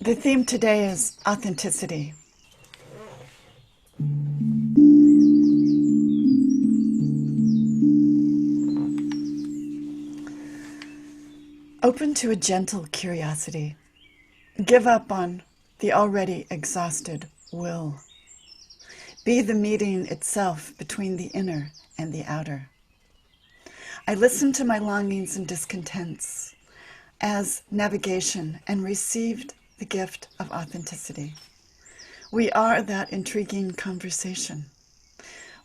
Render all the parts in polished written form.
The theme today is authenticity. Open to a gentle curiosity. Give up on the already exhausted will. Be the meeting itself between the inner and the outer. I listened to my longings and discontents as navigation and received the gift of authenticity. We are that intriguing conversation.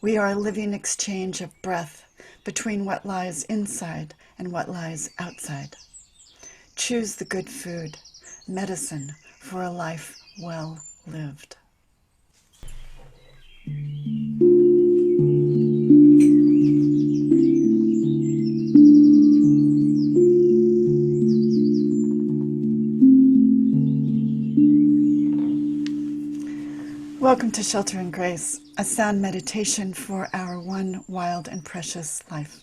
We are a living exchange of breath between what lies inside and what lies outside. Choose the good food, medicine for a life well lived. Welcome to Shelter and Grace, a sound meditation for our one wild and precious life.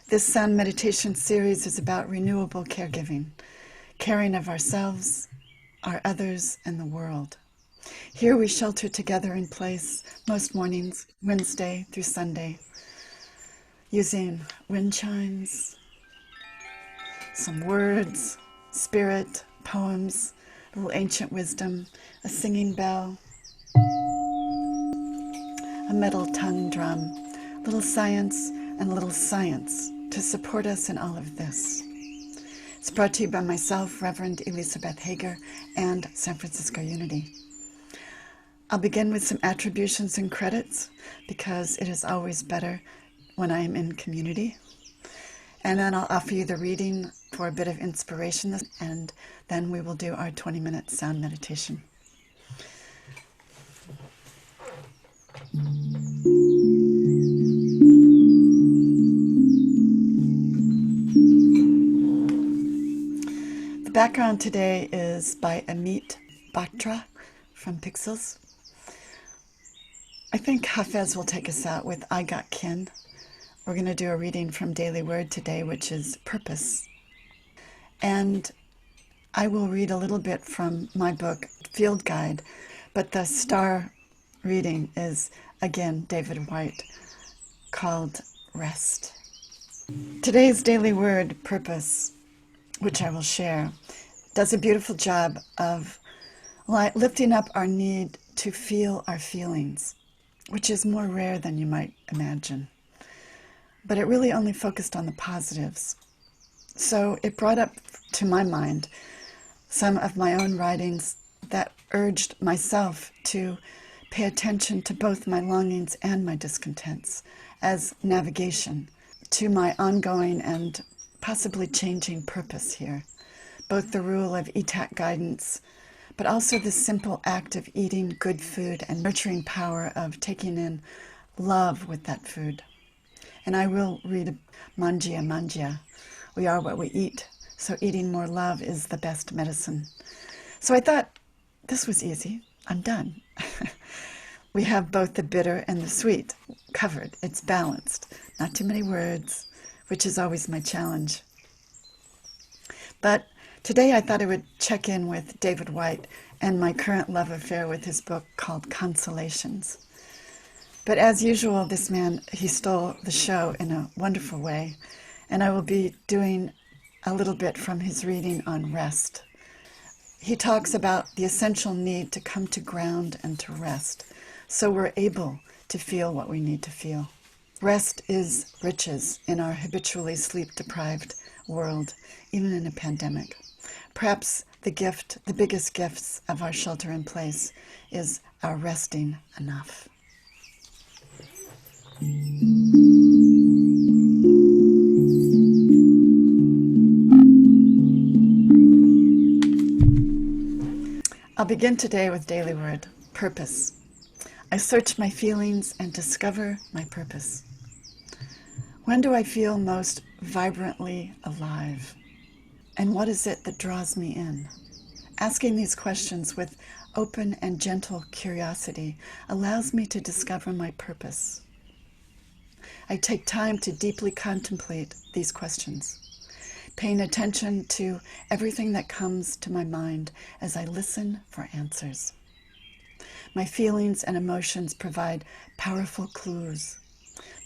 This sound meditation series is about renewable caregiving, caring of ourselves, our others, and the world. Here we shelter together in place most mornings, Wednesday through Sunday, using wind chimes, some words, spirit, poems, a little ancient wisdom, a singing bell, a metal tongue drum, little science and little science to support us in all of this. It's brought to you by myself, Reverend Eleesabeth Hager, and San Francisco Unity. I'll begin with some attributions and credits because it is always better when I am in community. And then I'll offer you the reading for a bit of inspiration, and then we will do our 20-minute sound meditation. The background today is by Amit BAHTRAon Pexels. I think Hafiz will take us out with I Got Kin. We're going to do a reading from Daily Word today, which is purpose. And I will read a little bit from my book, Field Guide, but the star reading is, again, David White, called Rest. Today's Daily Word, purpose, which I will share, does a beautiful job of lifting up our need to feel our feelings, which is more rare than you might imagine. But it really only focused on the positives. So it brought up to my mind some of my own writings that urged myself to pay attention to both my longings and my discontents as navigation to my ongoing and possibly changing purpose here. Both the rule of ETAT guidance, but also the simple act of eating good food and nurturing power of taking in love with that food. And I will read Manjya Manjya. We are what we eat, so eating more love is the best medicine. So I thought, this was easy. I'm done. We have both the bitter and the sweet covered. It's balanced. Not too many words, which is always my challenge. But today I thought I would check in with David White and my current love affair with his book called Consolations. But as usual, this man, he stole the show in a wonderful way, and I will be doing a little bit from his reading on rest. He talks about the essential need to come to ground and to rest, so we're able to feel what we need to feel. Rest is riches in our habitually sleep-deprived world, even in a pandemic. Perhaps the biggest gifts of our shelter in place is our resting enough. I'll begin today with Daily Word, purpose. I search my feelings and discover my purpose. When do I feel most vibrantly alive? And what is it that draws me in? Asking these questions with open and gentle curiosity allows me to discover my purpose. I take time to deeply contemplate these questions. paying attention to everything that comes to my mind as I listen for answers. My feelings and emotions provide powerful clues.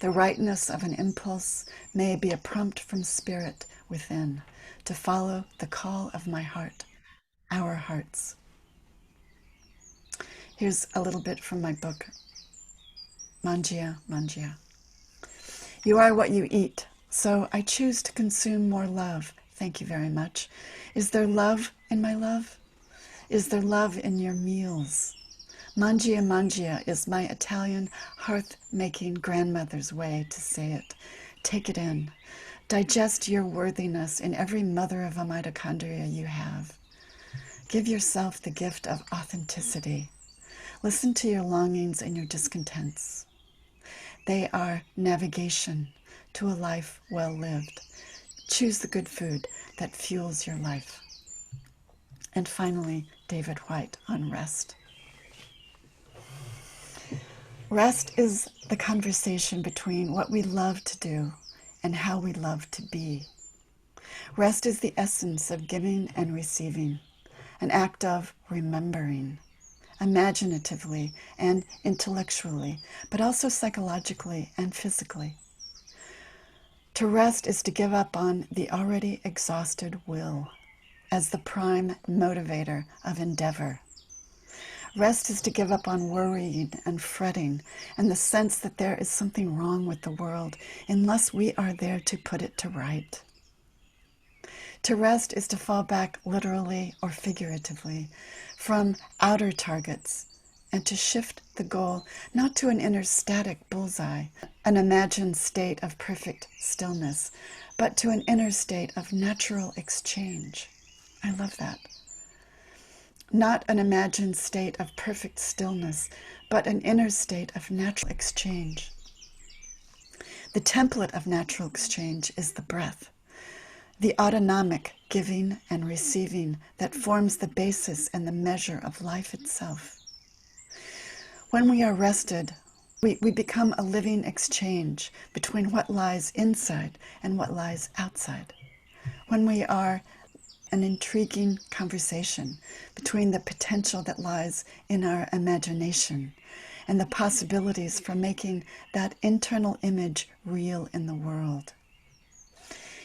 The rightness of an impulse may be a prompt from spirit within to follow the call of my heart, our hearts. Here's a little bit from my book, Mangia, Mangia. You are what you eat, so I choose to consume more love. Thank you very much. Is there love in my love? Is there love in your meals? Mangia, mangia is my Italian hearth-making grandmother's way to say it. Take it in. Digest your worthiness in every mother of a mitochondria you have. Give yourself the gift of authenticity. Listen to your longings and your discontents. They are navigation to a life well lived. Choose the good food that fuels your life. And finally, David Whyte on rest. Rest is the conversation between what we love to do and how we love to be. Rest is the essence of giving and receiving, an act of remembering, imaginatively and intellectually, but also psychologically and physically. To rest is to give up on the already exhausted will as the prime motivator of endeavor. Rest is to give up on worrying and fretting and the sense that there is something wrong with the world unless we are there to put it to right. To rest is to fall back literally or figuratively from outer targets and to shift the goal not to an inner static bullseye, an imagined state of perfect stillness, but to an inner state of natural exchange. I love that. Not an imagined state of perfect stillness, but an inner state of natural exchange. The template of natural exchange is the breath, the autonomic giving and receiving that forms the basis and the measure of life itself. When we are rested, we become a living exchange between what lies inside and what lies outside. When we are an intriguing conversation between the potential that lies in our imagination and the possibilities for making that internal image real in the world.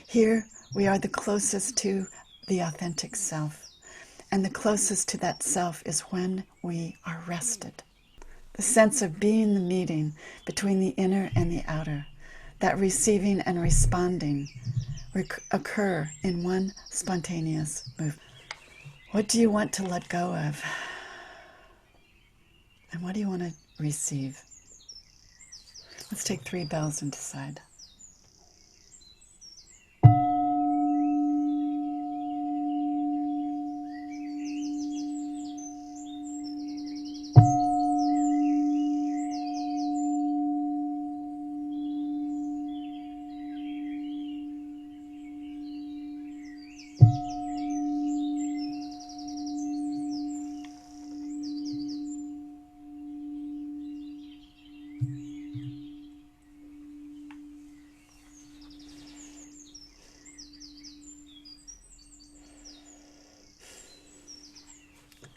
Here we are the closest to the authentic self, and the closest to that self is when we are rested. The sense of being the meeting between the inner and the outer, that receiving and responding occur in one spontaneous movement. What do you want to let go of? And what do you want to receive? Let's take 3 bells and decide.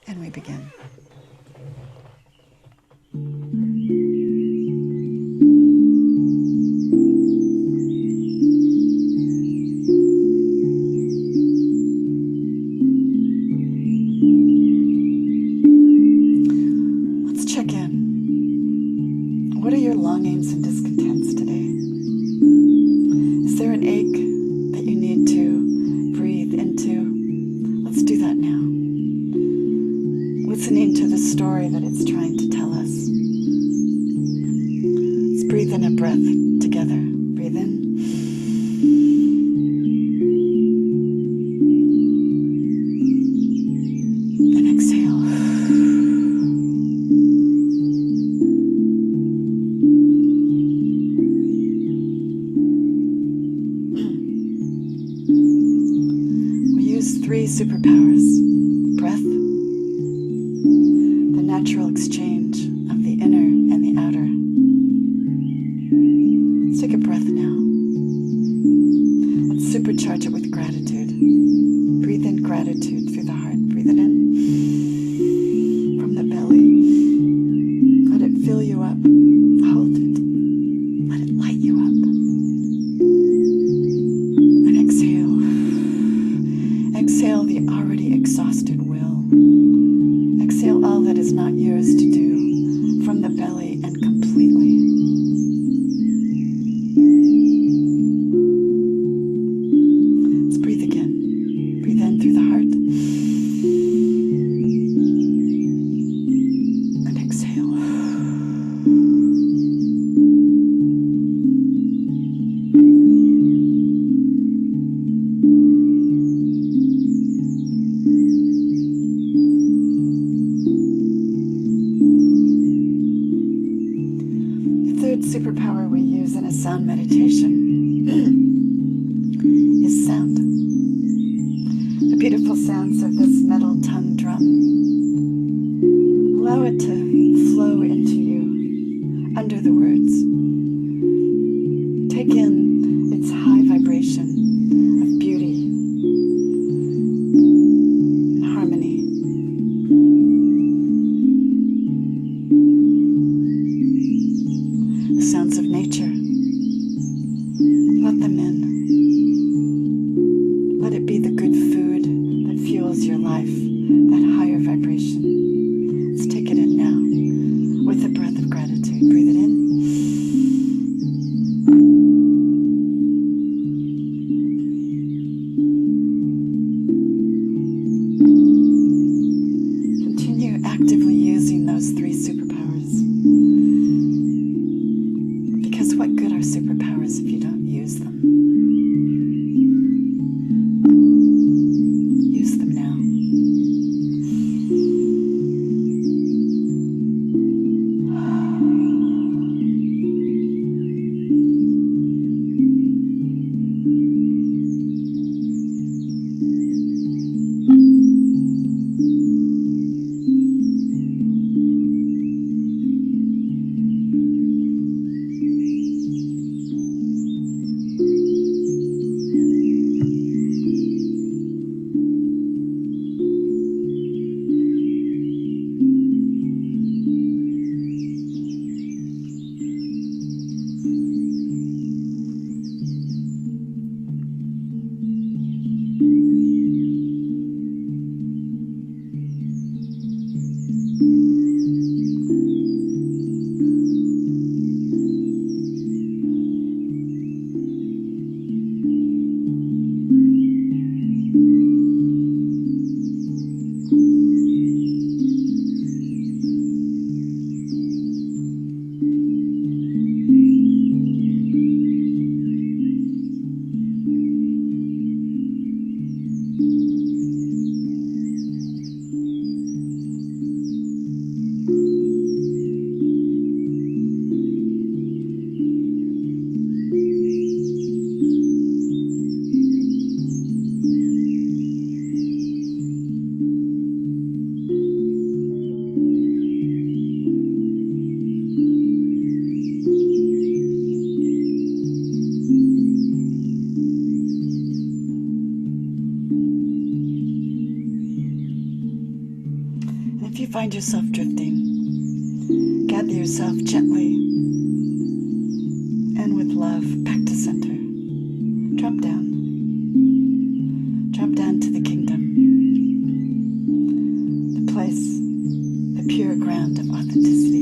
And we begin. Let's check in. What are your longings and discontents today? Is there an ache that you need to breathe into? Let's do that now. Listening to the story that it's trying to tell us. Let's breathe in a breath together. Breathe in. And exhale. We use 3 superpowers. Breath, natural exchange of the inner and the outer. Let's take a breath now. Let's supercharge it with gratitude. gratitude. Breathe in gratitude through the heart. Breathe it in from the belly. Let it fill you up. Hold it. Let it light you up. And exhale. Exhale the already exhausted will. Exhale all that is not yours to do from the belly and completely. Let's breathe again. Breathe in through the heart. And exhale. Superpower we use in a sound meditation is sound. The beautiful sounds of this metal tongue drum. Allow it to flow into you under the words. Take in its high vibration of beauty and harmony. Sounds of nature. Let them in. Let it be the good food that fuels your life, that higher vibration. Let's take it in now with a breath of gratitude. Breathe it in. Continue actively using those three superpowers. Because what good are superpowers if you don't use them? Use them now. If you find yourself drifting, gather yourself gently and with love back to center. Drop down. Drop down to the kingdom, the place, the pure ground of authenticity.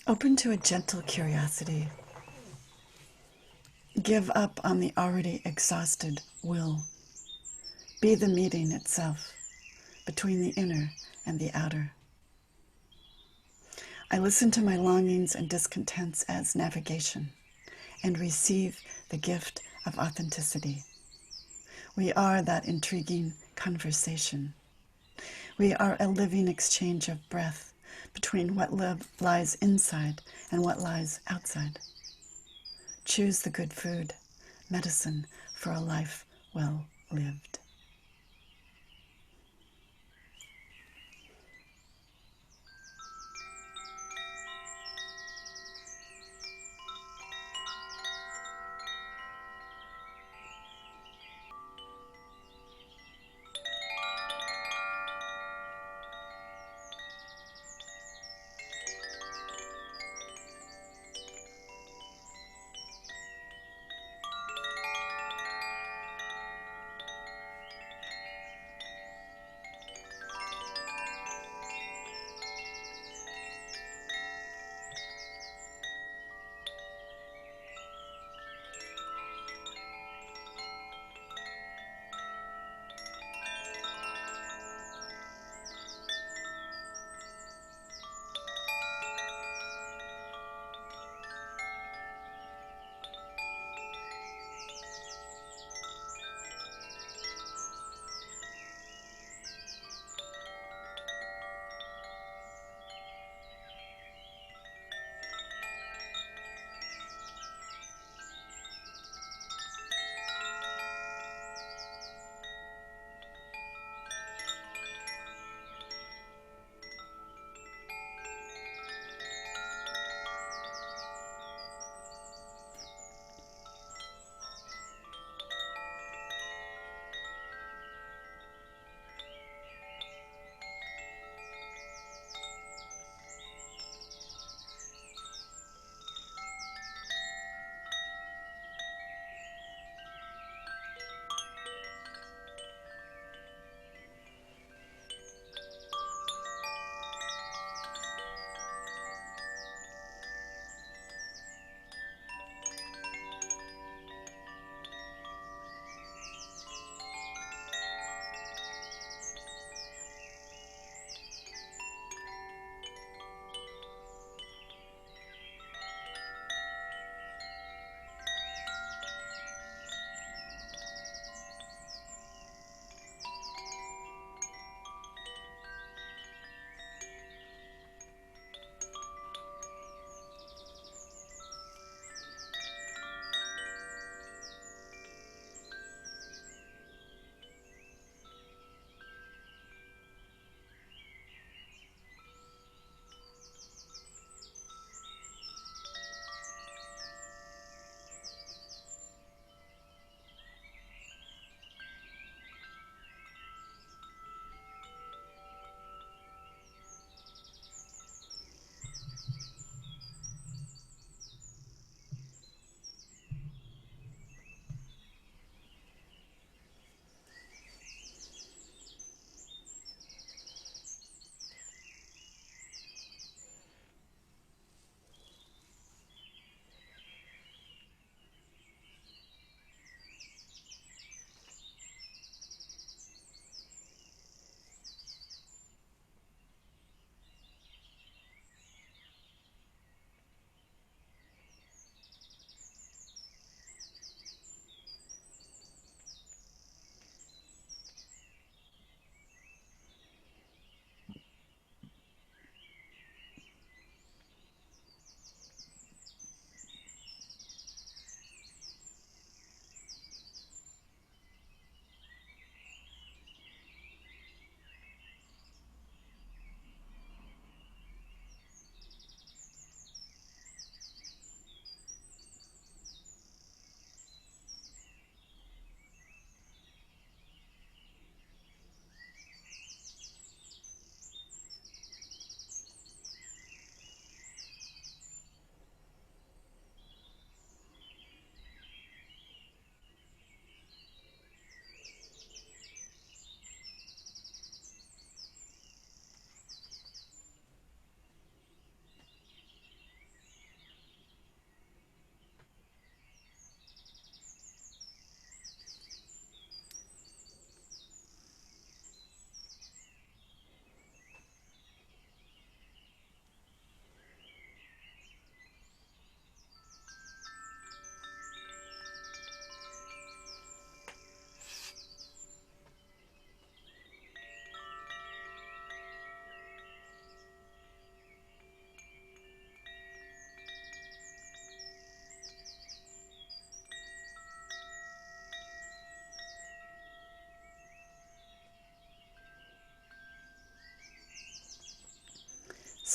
Open to a gentle curiosity. Give up on the already exhausted will. Be the meeting itself between the inner and the outer. I listen to my longings and discontents as navigation and receive the gift of authenticity. We are that intriguing conversation. We are a living exchange of breath between what lies inside and what lies outside. Choose the good food, medicine for a life well lived.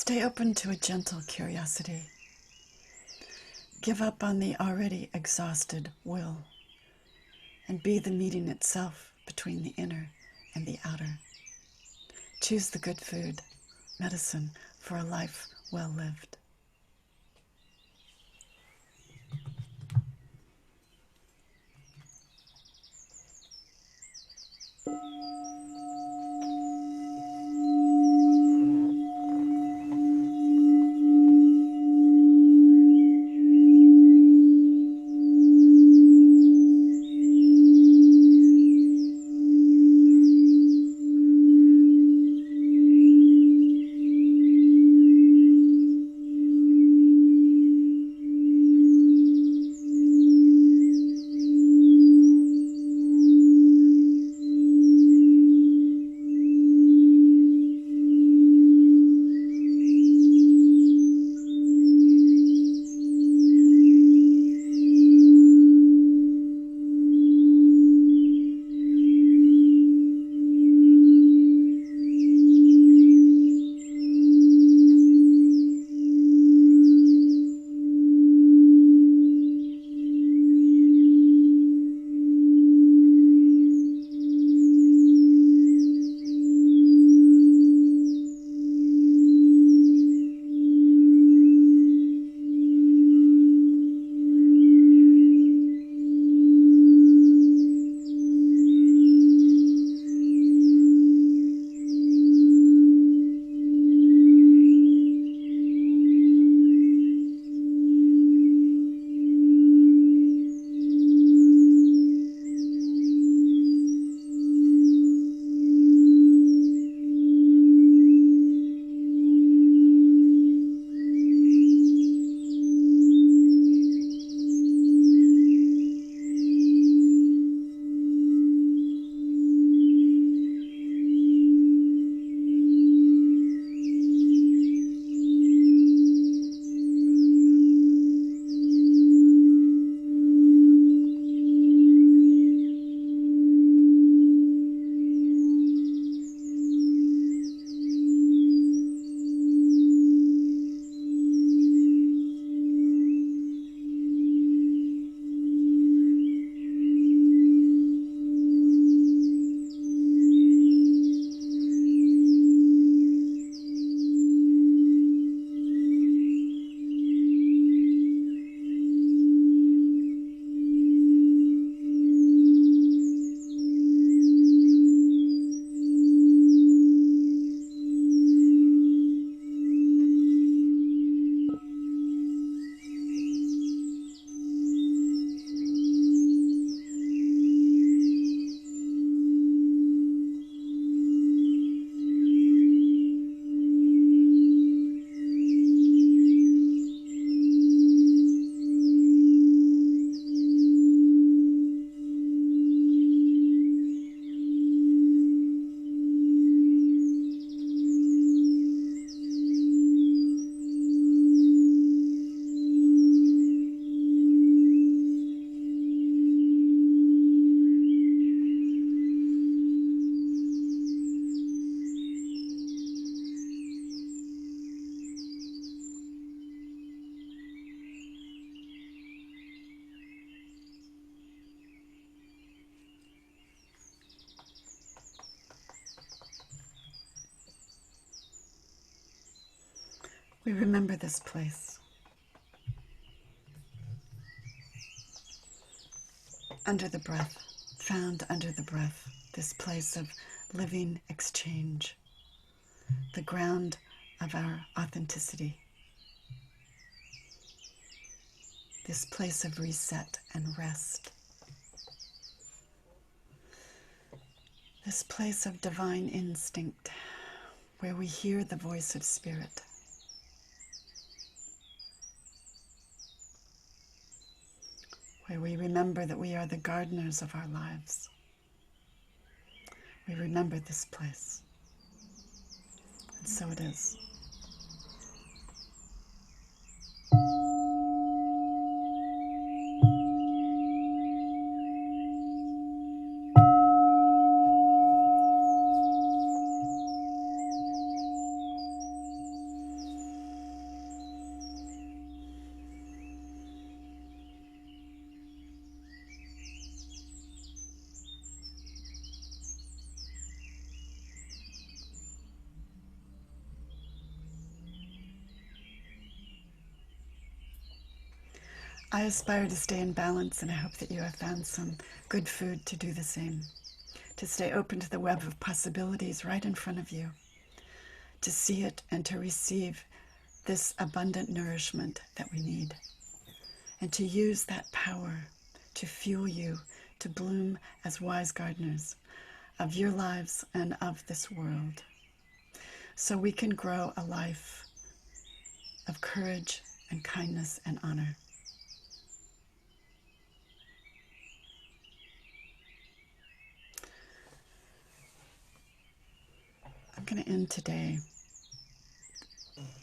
Stay open to a gentle curiosity. Give up on the already exhausted will, and be the meeting itself between the inner and the outer. Choose the good food, medicine for a life well lived. We remember this place. Under the breath, found under the breath, this place of living exchange, the ground of our authenticity, this place of reset and rest, this place of divine instinct, where we hear the voice of spirit. Where we remember that we are the gardeners of our lives. We remember this place. And so it is. I aspire to stay in balance, and I hope that you have found some good food to do the same. To stay open to the web of possibilities right in front of you. To see it and to receive this abundant nourishment that we need. And to use that power to fuel you to bloom as wise gardeners of your lives and of this world. So we can grow a life of courage and kindness and honor. I'm going to end today.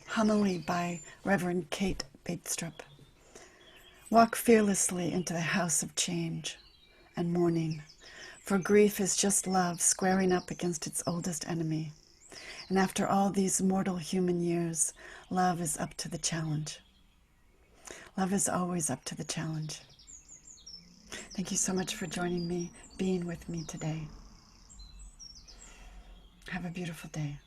Homily by Reverend Kate Batestrup. Walk fearlessly into the house of change and mourning, for grief is just love squaring up against its oldest enemy. And after all these mortal human years, love is up to the challenge. Love is always up to the challenge. Thank you so much for joining me, being with me today. Have a beautiful day.